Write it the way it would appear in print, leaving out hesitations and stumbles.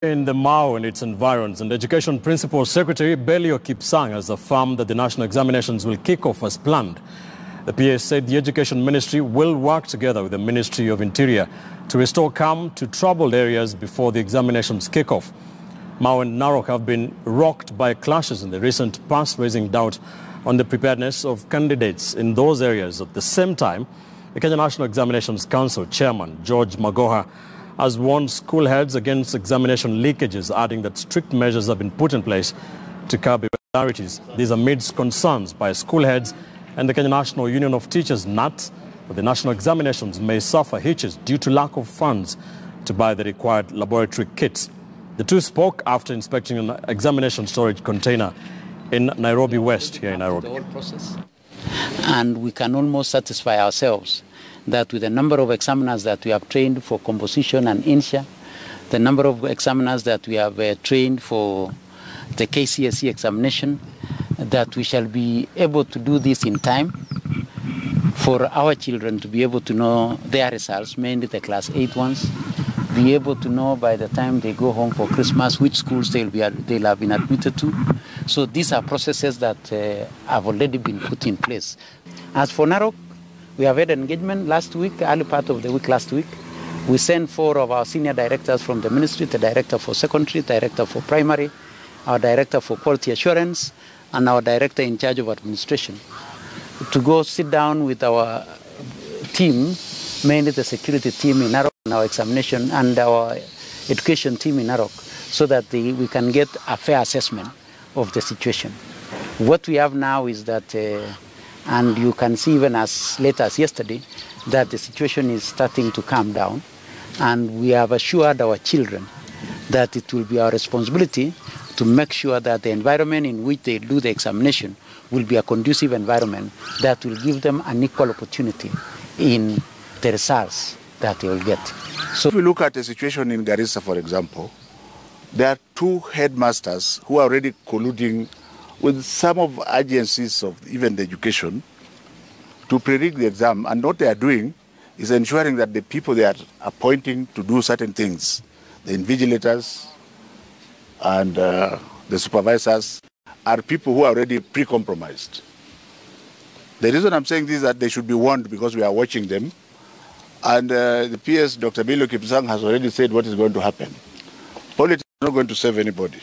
In the Mao and its environs, and Education Principal Secretary Belio Kipsang has affirmed that the national examinations will kick off as planned. The PS said the Education Ministry will work together with the Ministry of Interior to restore calm to troubled areas before the examinations kick off. Mao and Narok have been rocked by clashes in the recent past, raising doubt on the preparedness of candidates in those areas. At the same time, the Kenya National Examinations Council Chairman George Magoha has warned school heads against examination leakages, adding that strict measures have been put in place to curb irregularities. These amidst concerns by school heads and the Kenya National Union of Teachers, NAT, that the national examinations may suffer hitches due to lack of funds to buy the required laboratory kits. The two spoke after inspecting an examination storage container in Nairobi West, here in Nairobi. The whole process. And we can almost satisfy ourselves that with the number of examiners that we have trained for composition and INSHA, the number of examiners that we have trained for the KCSE examination, that we shall be able to do this in time for our children to be able to know their results, mainly the class 8 ones, be able to know by the time they go home for Christmas which schools they'll have been admitted to. So these are processes that have already been put in place. As for Narok, we have had an engagement last week, early part of the week last week. We sent 4 of our senior directors from the ministry, the director for secondary, director for primary, our director for quality assurance, and our director in charge of administration, to go sit down with our team, mainly the security team in Narok, and our examination and our education team in Narok, so that we can get a fair assessment of the situation. What we have now is that and you can see even as late as yesterday that the situation is starting to calm down. And we have assured our children that it will be our responsibility to make sure that the environment in which they do the examination will be a conducive environment that will give them an equal opportunity in the results that they will get. So if we look at the situation in Garissa, for example, there are 2 headmasters who are already colluding with some of agencies of even the education to pre-rig the exam, and what they are doing is ensuring that the people they are appointing to do certain things, the invigilators and the supervisors, are people who are already pre-compromised. The reason I'm saying this is that they should be warned because we are watching them, and the PS, Dr. Belio Kipsang, has already said what is going to happen. Politics is not going to save anybody.